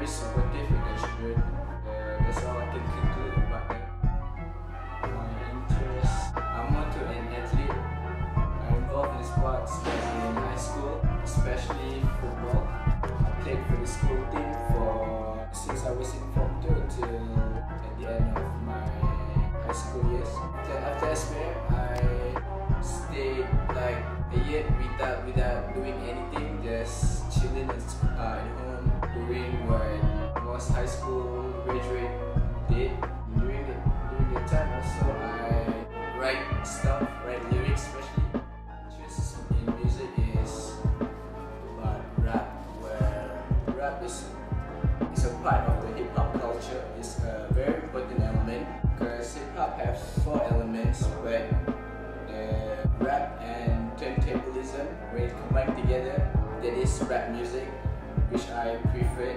very supportive with the children. That's all I can conclude about that. My interests, I'm more to an athlete. I'm involved in sports in high school, especially football. I played for the school team since I was in Form 2 until at the end of my high school years. After SPM, I stayed like a year without doing anything, just chilling at home, doing what most high school graduate did. During the time also, I write lyrics, especially. Interest in music is about rap, where rap is a part of the hip hop culture. It's a very important element because hip hop has 4 elements, but the rap and turntablism, when it combined together, that is rap music, which I prefer.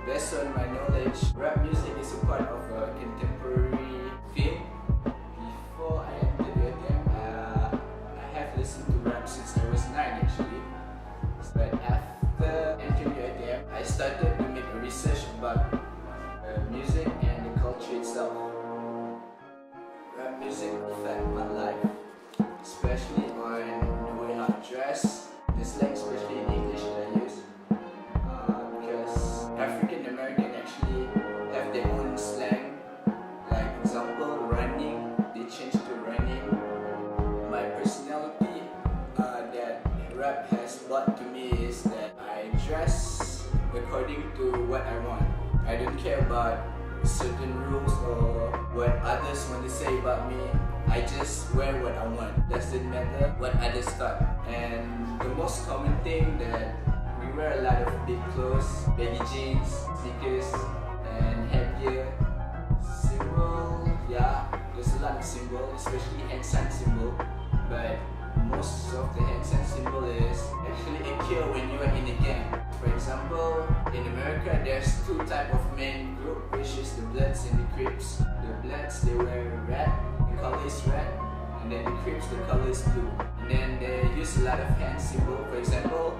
Based on my knowledge, rap music is a part of a contemporary film. Before I entered UiTM, I have listened to rap since I was 9 actually. But after entering UiTM, I started to make a research about music and the culture itself. Rap music affect my life, especially on the way how I dress, the slang, especially in English that I use. Because African American actually have their own slang. Like example, running, they change to running. My personality that rap has brought to me is that I dress according to what I want. I don't care about certain rules or what others want to say about me. I just wear what I want. Doesn't matter what others thought. And the most common thing that we wear a lot of big clothes, baggy jeans, sneakers, and headgear. Symbol, yeah, there's a lot of symbol, especially hand sign symbol. But most of the hand sign symbol is actually a cure when you are in a gang. For example, in America, there's 2 types of main group, which is the Bloods and the Crips. The Bloods, they wear red, the color is red, and then the Crips, the color is blue. And then they use a lot of hand symbol. For example,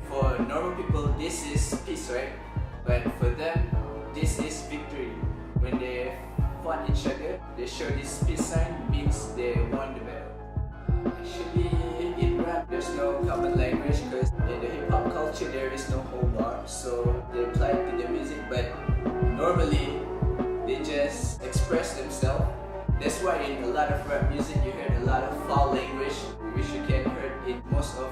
for normal people, this is peace, right? But for them, this is victory. When they fight each other, they show this peace sign, means they won the battle. Actually, in rap, there's no common language because in the hip hop culture there is no whole bar, so they apply it to the music. But normally, they just express themselves. That's why in a lot of rap music you heard a lot of foul language, which you can hear in most of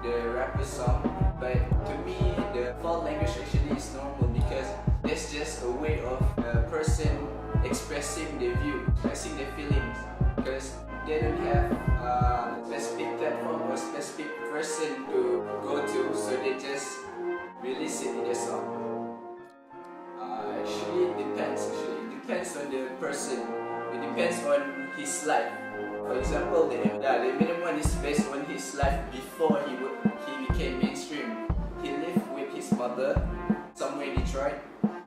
the rapper song. But to me, the foul language actually is normal because that's just a way of a person expressing their view, expressing their feelings. Because they don't have a specific platform or specific person to go to, so they just release it in their song. Actually, it depends. It depends on the person. It depends on his life. For example, the minimum one is based on his life before he became mainstream. He lived with his mother somewhere in Detroit.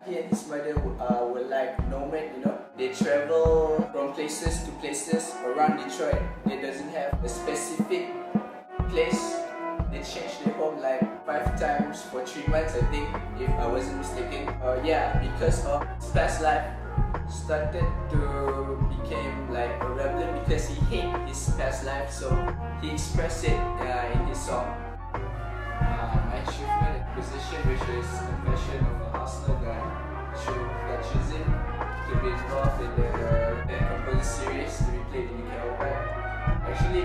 He and his mother were like nomad, you know. They travel from places to places around Detroit. They doesn't have a specific place. They changed their home like 5 times for 3 months, I think, if I wasn't mistaken. Yeah, because of his past life, started to become like a rebel because he hated his past life, so he expressed it in his song. My achievement position, which is Confession of a Hustler, got chosen to be involved in the composer series to be played in the KRK. Actually,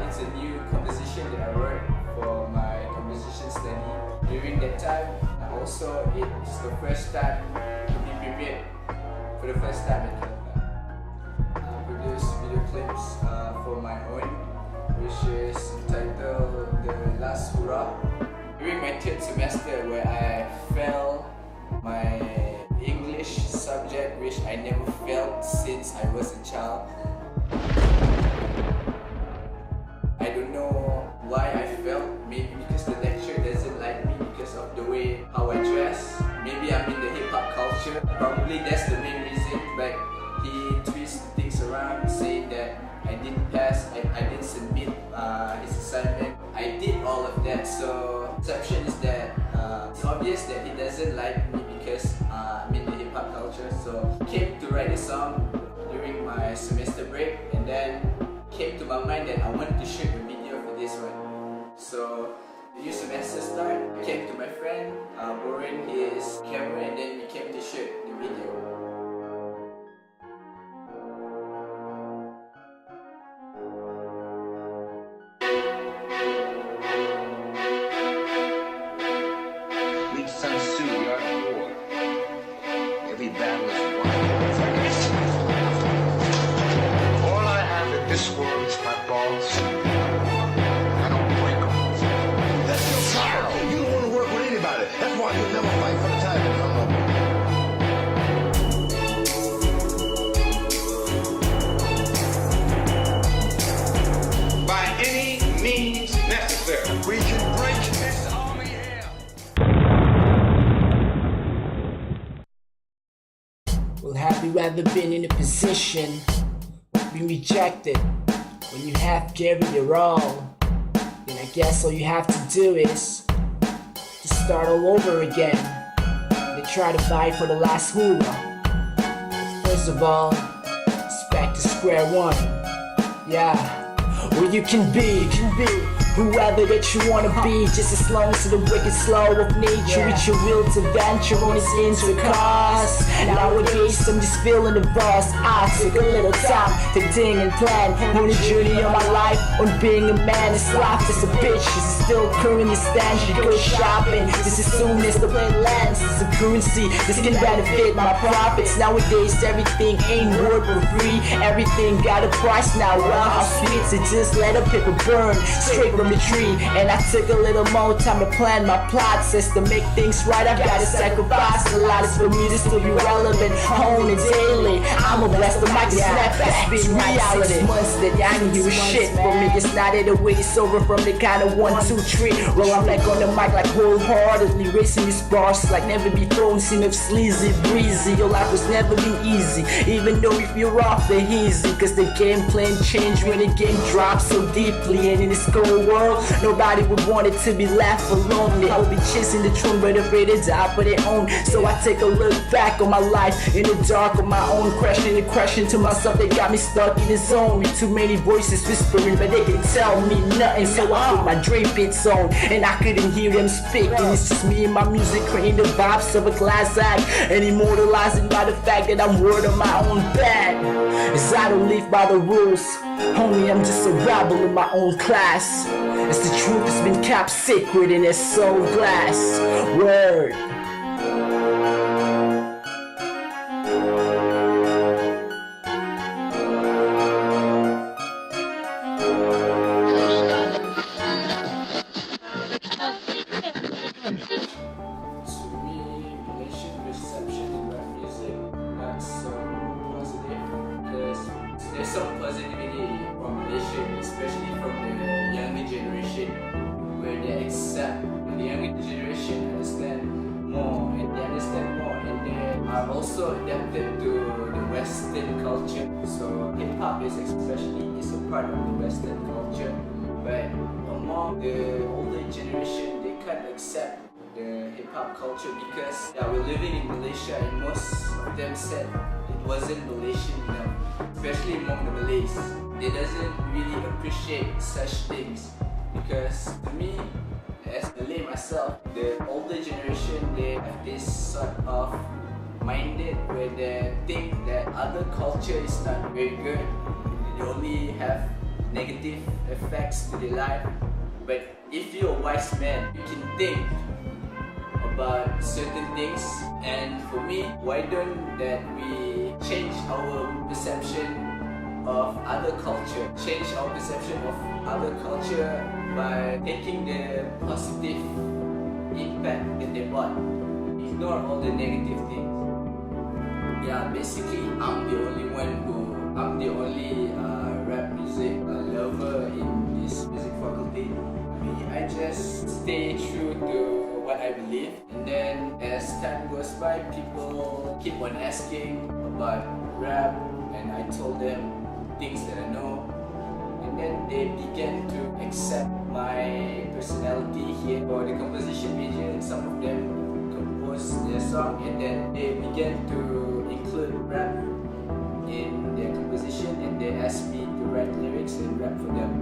it's a new composition that I wrote for my composition study. During that time, also it's the first time to be premiered for the first time at KRK. I produced video clips for my own, which is entitled The Last Hurrah. During my 3rd semester, where I failed my English subject, which I never failed since I was a child. I don't know why I failed. Maybe because the lecturer doesn't like me because of the way how I dress. Maybe I'm in the hip hop culture. Probably that's the main reason. But he twists things around, saying that I didn't pass, I didn't submit his assignment. I did all of that, so the perception is that it's obvious that he doesn't like me because I'm in the hip hop culture. So came to write a song during my semester break, and then came to my mind that I wanted to shoot a video for this one. So the new semester start, I came to my friend, borrowing his camera, and then we came to shoot the video. Every battle is won. All I have in this world is my balls. I don't break them. That's your problem. You don't want to work with anybody. That's why you'll never fight for the title. By any means necessary. We can break this army here. Well, have you ever been in a position been rejected when you have given your all? Then I guess all you have to do is to start all over again. They try to fight for the last hurrah. But first of all, it's back to square one. Yeah, or you can be whoever that you wanna be, just as long as the wicked slow of nature, with your will to venture on its into a cause. Nowadays I'm just feeling the boss. I took a little time to ding and plan on the journey of my life, on being a man. This life is a bitch, this is still currently stand. You go shopping just as soon as the plane lands. It's a currency, this can benefit my profits. Nowadays everything ain't worth for free, everything got a price now. Well, how sweet to just let a paper burn straight from the tree. And I took a little more time to plan my plot. Says to make things right, I've gotta sacrifice a lot. It's for me to still be relevant, hone it daily. I'ma bless the mic and snap back to reality. 6 months that I ain't hear shit from me. It's not it away, it's over from the kind of 1, 2, 3. Roll I'm like on the mic like wholeheartedly racing these bars like never before. Seen of sleazy breezy. Your life was never been easy, even though if you're off the easy. Cause the game plan changed when the game drops so deeply. And in this cold world, nobody would want it to be left alone. They all be chasing the truth but afraid to die for their own. So I take a look back on my life in the dark of my own, crashing and crashing to myself. They got me stuck in the zone with too many voices whispering, but they can tell me nothing. So I put my Dre beats on and I couldn't hear them speaking. It's just me and my music creating the vibes of a class act, and immortalizing by the fact that I'm word on my own back. As I don't live by the rules, homie, I'm just a rebel in my own class. As the truth has been kept secret in its soul glass. Word. To me, Malaysian reception in rap music not so positive, because there's some positivity from Malaysia, especially from the younger generation, where they accept, the younger generation understand more, and they understand more, and they are also adapted to the Western culture. So hip hop is a part of the Western culture, but among the older generation, they can't accept the hip hop culture because we're living in Malaysia, and most of them said it wasn't Malaysian enough, especially among the Malays. They doesn't really appreciate such things, because to me, as Malay myself, the older generation, they have this sort of minded where they think that other culture is not very good. They only have negative effects to their life. But if you're a wise man, you can think about certain things. And for me, why don't that we change our perception of other culture, change our perception of other culture by taking the positive impact that they brought, ignore all the negative things. Yeah, basically I'm the only rap music lover in this music faculty. I just stay true to what I believe, and then as time goes by, people keep on asking about rap, and I told them things that I know, and then they began to accept my personality here. For the composition major, some of them compose compose their song, and then they began to include rap in their composition, and they asked me to write lyrics and rap for them.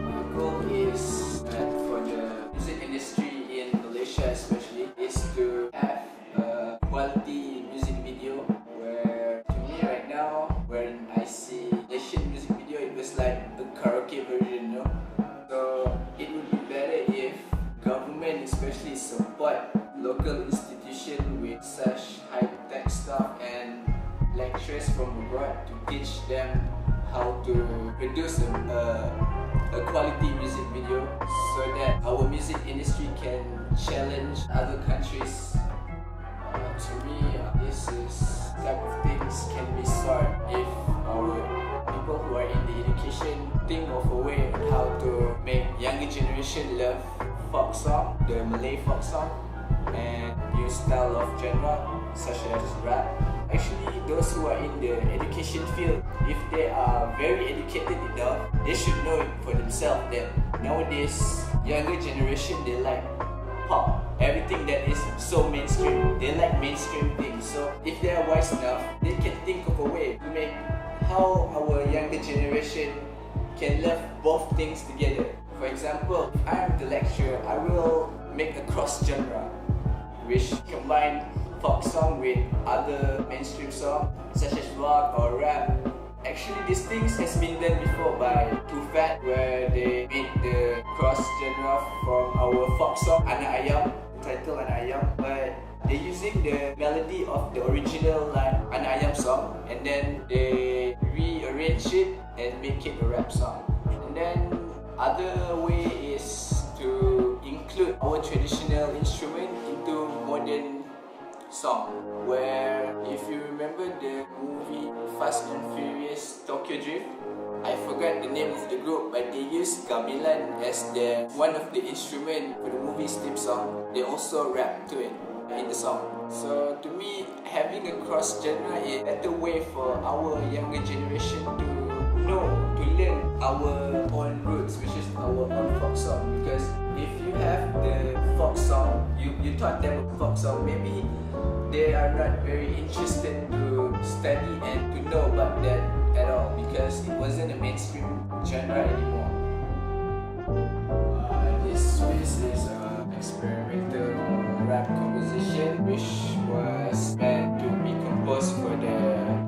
My goal is that for the music industry in Malaysia especially is to have a quality music video, where to me right now when I see Malaysian music video, it was like a karaoke version, you know. So it would be better if government especially support local institution with such high-tech stuff and lecturers from abroad to teach them how to produce a quality music video, so that our music industry can challenge other countries. To me, this is type of things can be solved if our people who are in the education think of a way on how to make younger generation love folk song, the Malay folk song, and new style of genre such as rap. Actually, those who are in the education field, if they are very educated enough, they should know it for themselves that nowadays younger generation, they like pop, everything that is so mainstream. They like mainstream things. So if they are wise enough, they can think of a way to make how our younger generation can love both things together. For example, if I am the lecturer, I will make a cross genre which combine folk song with other mainstream song such as rock or rap. Actually, these things has been done before by Too Fat, where they made the cross genre from our folk song Anak Ayam, title Anak Ayam, but they're using the melody of the original like Anak Ayam song, and then they rearrange it and make it a rap song. And then other way is to include our traditional instrument into modern song, where if you remember the movie Fast and Furious Tokyo Drift, I forgot the name of the group, but they used gamelan as one of the instrument for the movie's theme song. They also rap to it in the song. So to me, having a cross genre is a better way for our younger generation to know, to learn our own roots, which is our own folk song. Because if you have the folk song, you taught them a folk song, maybe they are not very interested to study and to know about that at all, because it wasn't a mainstream genre anymore. This piece is an experimental rap composition which was meant to be composed for the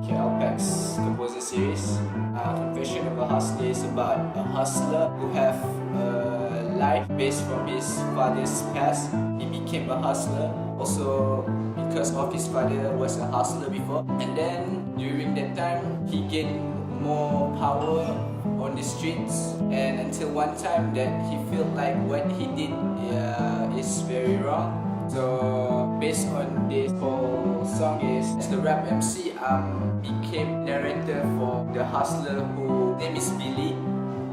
KLPX Composer Series. Confession of a Hustler is about a hustler who have a life based from his father's past. He became a hustler also because of his father was a hustler before, and then during that time he gained more power on the streets, and until one time that he felt like what he did is very wrong. So based on this whole song is, as the rap MC, became narrator for the hustler whose name is Billy.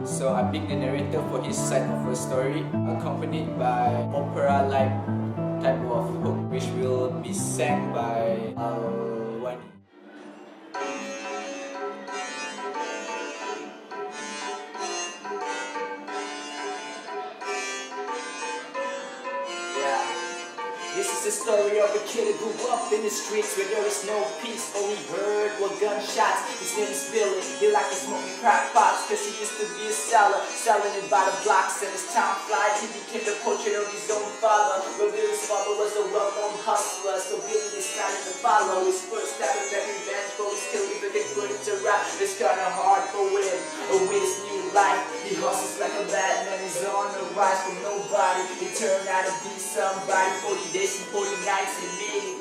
So I'm being the narrator for his side of a story, accompanied by opera-like type of hook, which will be sang by Wani. This is the story of a kid who grew up in the streets where there is no peace. All he heard were gunshots. His name is Billy. He liked to smoke crack pots cause he used to be a seller, selling it by the blocks. And as time flies, he became the portrait of his own father. But Billy's father was a well-known hustler, so Billy decided to follow his footsteps and make revenge for his kill. Even they put into rap, it's kinda hard for him. But with his new life, he hustles like a bad man. He's on the rise from nobody. He turned out to be somebody. 40 days and 40 nights, and made it